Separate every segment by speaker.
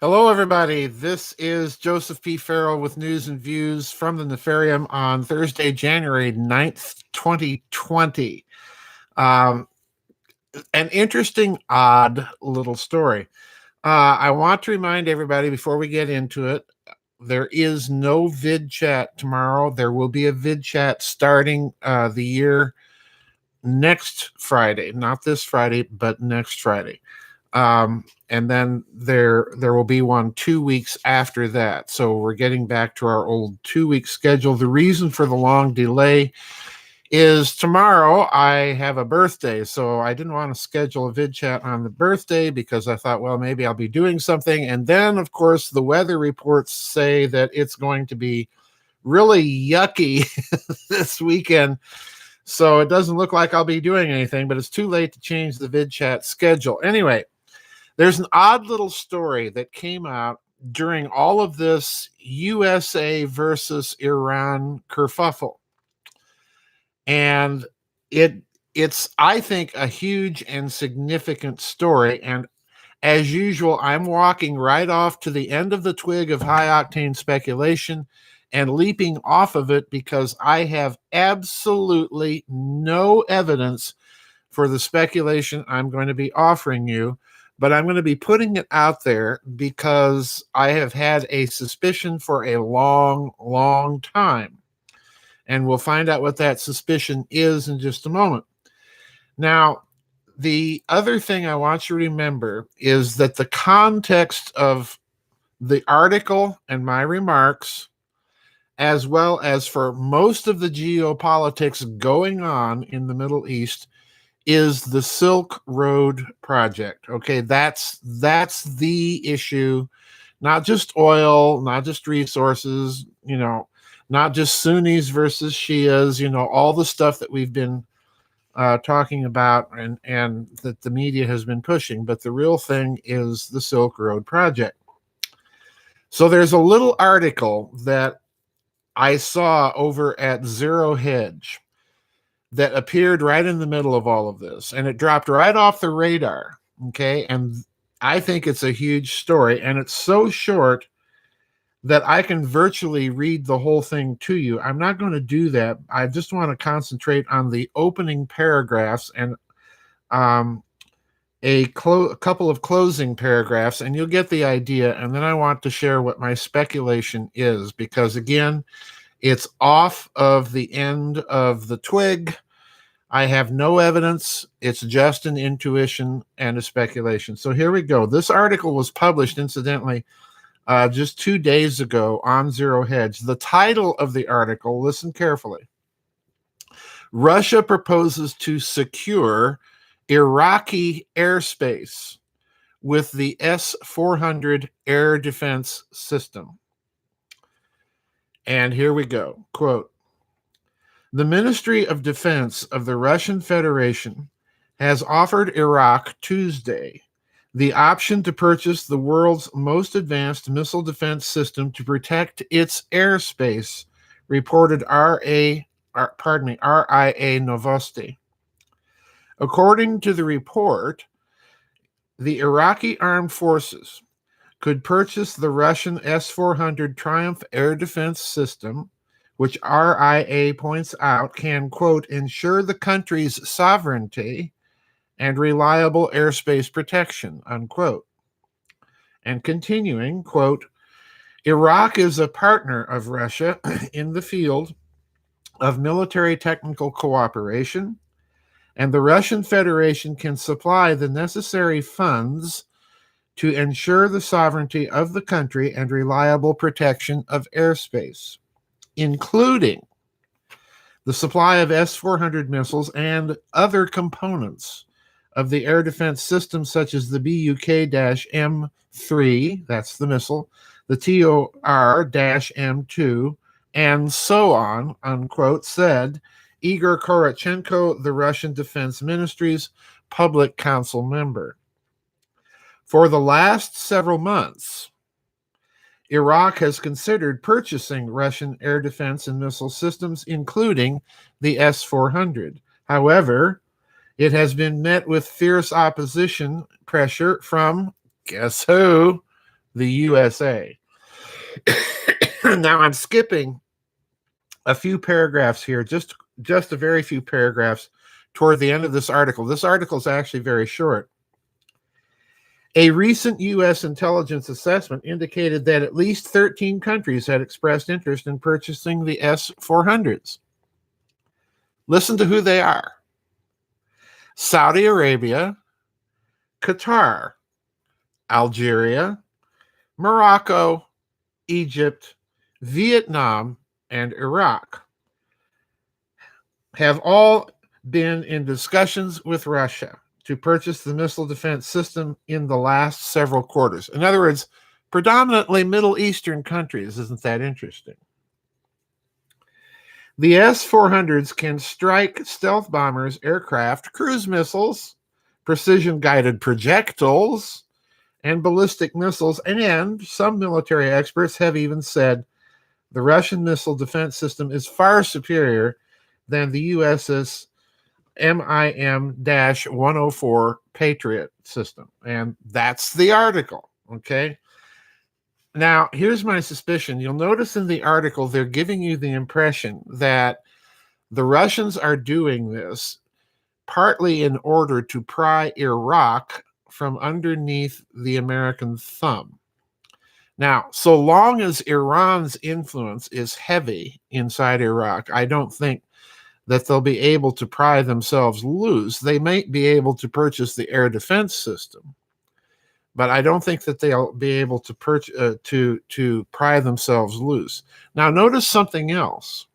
Speaker 1: Hello, everybody. This is Joseph P. Farrell with news and views from the Nefarium on Thursday, January 9th, 2020. Um, an interesting, odd little story. I want to remind everybody before we get into it, there is no vid chat tomorrow. There will be a vid chat starting the year next Friday, not this Friday, but next Friday. And then there will be one 2 weeks after that. So we're getting back to our old 2 week schedule. The reason for the long delay is tomorrow I have a birthday. So I didn't want to schedule a vid chat on the birthday because I thought, well, maybe I'll be doing something. And then, of course, the weather reports say that it's going to be really yucky this weekend. So it doesn't look like I'll be doing anything, but it's too late to change the vid chat schedule. Anyway, there's an odd little story that came out during all of this USA versus Iran kerfuffle. And it's, I think, a huge and significant story. And as usual, I'm walking right off to the end of the twig of high octane speculation and leaping off of it because I have absolutely no evidence for the speculation I'm going to be offering you. But I'm going to be putting it out there because I have had a suspicion for a long, long time. And we'll find out what that suspicion is in just a moment. Now, the other thing I want you to remember is that the context of the article and my remarks, as well as for most of the geopolitics going on in the Middle East, is the Silk Road project. Okay, that's the issue, not just oil, not just resources, not just Sunnis versus Shias, all the stuff that we've been talking about and that the media has been pushing. But the real thing is the Silk Road project. So there's a little article that I saw over at Zero Hedge that appeared right in the middle of all of this, and it dropped right off the radar. Okay, and I think it's a huge story, and it's so short that I can virtually read the whole thing to you. I'm not going to do that. I just want to concentrate on the opening paragraphs and a couple of closing paragraphs, and you'll get the idea. And then I want to share what my speculation is, because again, it's off of the end of the twig. I have no evidence. It's just an intuition and a speculation. So here we go. This article was published, incidentally, just 2 days ago on Zero Hedge. The title of the article, listen carefully: Russia proposes to secure Iraqi airspace with the S-400 air defense system. And here we go. Quote, "The Ministry of Defense of the Russian Federation has offered Iraq Tuesday the option to purchase the world's most advanced missile defense system to protect its airspace," reported RIA Novosti. According to the report, the Iraqi armed forces could purchase the Russian S-400 Triumph air defense system, which RIA points out can, quote, "ensure the country's sovereignty and reliable airspace protection," unquote. And continuing, quote, "Iraq is a partner of Russia in the field of military technical cooperation, and the Russian Federation can supply the necessary funds to ensure the sovereignty of the country and reliable protection of airspace, including the supply of S-400 missiles and other components of the air defense system, such as the Buk-M3, that's the missile, the TOR-M2, and so on," unquote, said Igor Korotchenko, the Russian Defense Ministry's public council member. For the last several months, Iraq has considered purchasing Russian air defense and missile systems, including the S-400. However, it has been met with fierce opposition pressure from, guess who? the USA. Now I'm skipping a few paragraphs here, just a very few paragraphs toward the end of this article. This article is actually very short. A recent U.S. intelligence assessment indicated that at least 13 countries had expressed interest in purchasing the S-400s. Listen to who they are: Saudi Arabia, Qatar, Algeria, Morocco, Egypt, Vietnam, and Iraq have all been in discussions with Russia to purchase the missile defense system in the last several quarters. In other words, predominantly Middle Eastern countries. Isn't that interesting? The S-400s can strike stealth bombers, aircraft, cruise missiles, precision-guided projectiles, and ballistic missiles, and some military experts have even said the Russian missile defense system is far superior than the USS MIM-104 Patriot system. And that's the article, okay? Now, here's my suspicion. You'll notice in the article, they're giving you the impression that the Russians are doing this partly in order to pry Iraq from underneath the American thumb. Now, so long as Iran's influence is heavy inside Iraq, I don't think that they'll be able to pry themselves loose. They might be able to purchase the air defense system, but I don't think that they'll be able to pry themselves loose. Now, notice something else,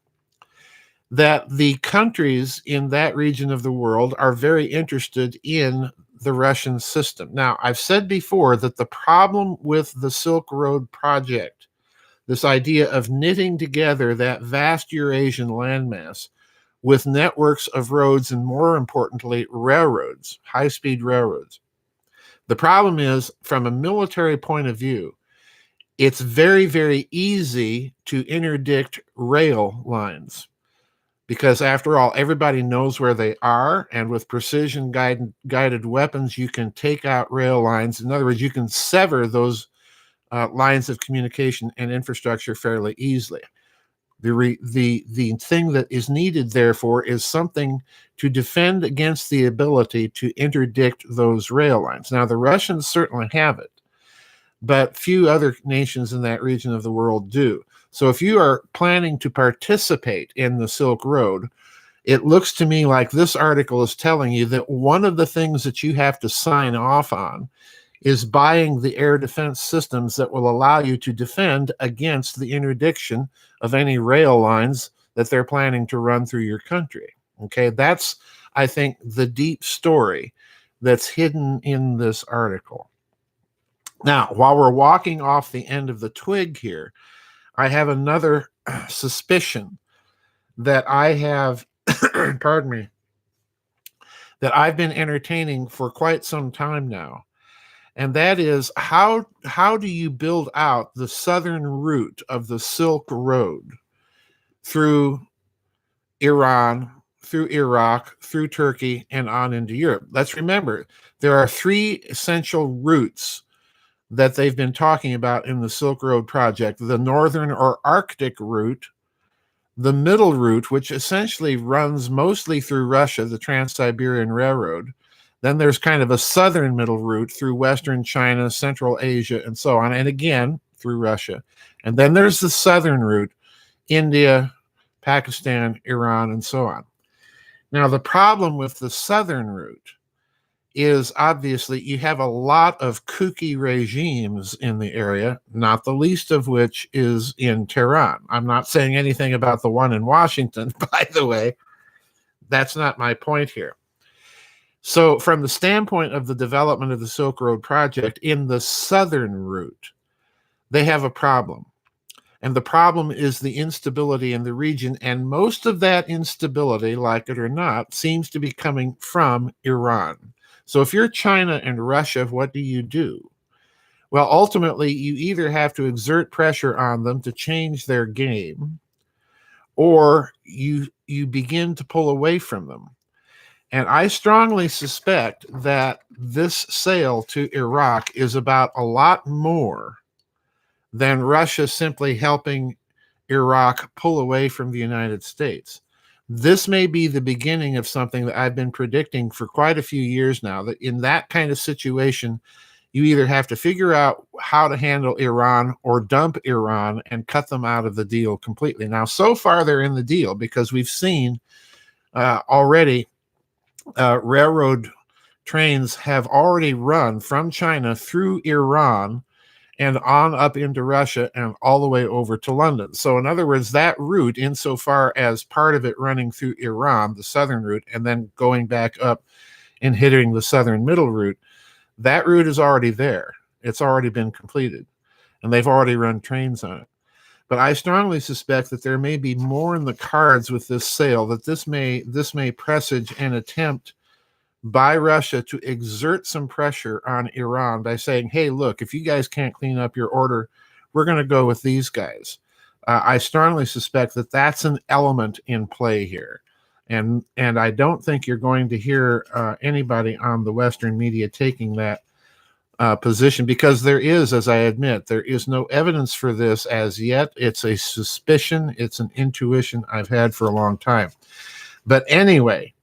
Speaker 1: that the countries in that region of the world are very interested in the Russian system. Now, I've said before that the problem with the Silk Road project, this idea of knitting together that vast Eurasian landmass with networks of roads and, more importantly, railroads, high-speed railroads. The problem is, from a military point of view, it's very, very easy to interdict rail lines because, after all, everybody knows where they are, and with precision-guided weapons, you can take out rail lines. In other words, you can sever those lines of communication and infrastructure fairly easily. The thing that is needed, therefore, is something to defend against the ability to interdict those rail lines. Now, the Russians certainly have it, but few other nations in that region of the world do. So if you are planning to participate in the Silk Road, it looks to me like this article is telling you that one of the things that you have to sign off on is buying the air defense systems that will allow you to defend against the interdiction of any rail lines that they're planning to run through your country. Okay, that's, I think, the deep story that's hidden in this article. Now, while we're walking off the end of the twig here, I have another suspicion that I have, pardon me, that I've been entertaining for quite some time now. And that is, how do you build out the southern route of the Silk Road through Iran, through Iraq, through Turkey, and on into Europe? Let's remember, there are three essential routes that they've been talking about in the Silk Road project: the northern or Arctic route, the middle route, which essentially runs mostly through Russia, the Trans-Siberian Railroad. Then there's kind of a southern middle route through Western China, Central Asia, and so on, and again through Russia. And then there's the southern route, India, Pakistan, Iran, and so on. Now, the problem with the southern route is obviously you have a lot of kooky regimes in the area, not the least of which is in Tehran. I'm not saying anything about the one in Washington, by the way. That's not my point here. So from the standpoint of the development of the Silk Road project, in the southern route, they have a problem. And the problem is the instability in the region. And most of that instability, like it or not, seems to be coming from Iran. So if you're China and Russia, what do? Well, ultimately, you either have to exert pressure on them to change their game, or you begin to pull away from them. And I strongly suspect that this sale to Iraq is about a lot more than Russia simply helping Iraq pull away from the United States. This may be the beginning of something that I've been predicting for quite a few years now, that in that kind of situation, you either have to figure out how to handle Iran or dump Iran and cut them out of the deal completely. Now, so far, they're in the deal because we've seen already railroad trains have already run from China through Iran and on up into Russia and all the way over to London. So in other words, that route, insofar as part of it running through Iran, the southern route, and then going back up and hitting the southern middle route, that route is already there. It's already been completed, and they've already run trains on it. But I strongly suspect that there may be more in the cards with this sale, that this may presage an attempt by Russia to exert some pressure on Iran by saying, hey, look, if you guys can't clean up your order, we're going to go with these guys. I strongly suspect that that's an element in play here. And I don't think you're going to hear anybody on the Western media taking that position, because there is, as I admit, there is no evidence for this as yet. It's a suspicion. It's an intuition I've had for a long time. But anyway,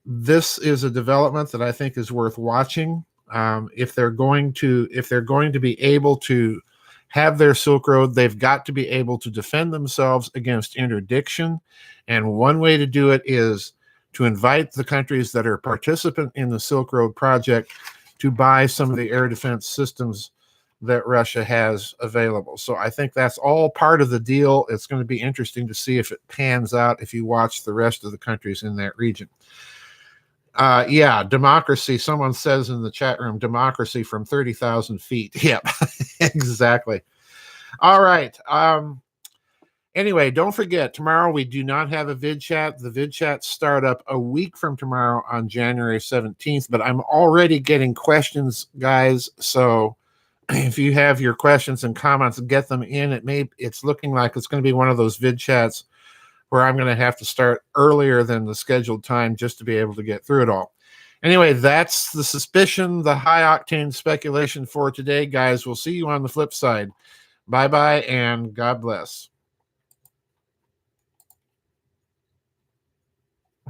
Speaker 1: this is a development that I think is worth watching. If they're going to be able to have their Silk Road, they've got to be able to defend themselves against interdiction. And one way to do it is to invite the countries that are participant in the Silk Road project to buy some of the air defense systems that Russia has available. So I think that's all part of the deal. It's going to be interesting to see if it pans out if you watch the rest of the countries in that region. Yeah, democracy. Someone says in the chat room, democracy from 30,000 feet. Yep, exactly. All right. Anyway, don't forget, tomorrow we do not have a vid chat. The vid chats start up a week from tomorrow on January 17th, but I'm already getting questions, guys. So if you have your questions and comments, get them in. It's looking like it's going to be one of those vid chats where I'm going to have to start earlier than the scheduled time just to be able to get through it all. Anyway, that's the suspicion, the high octane speculation for today, guys. We'll see you on the flip side. Bye-bye, and God bless.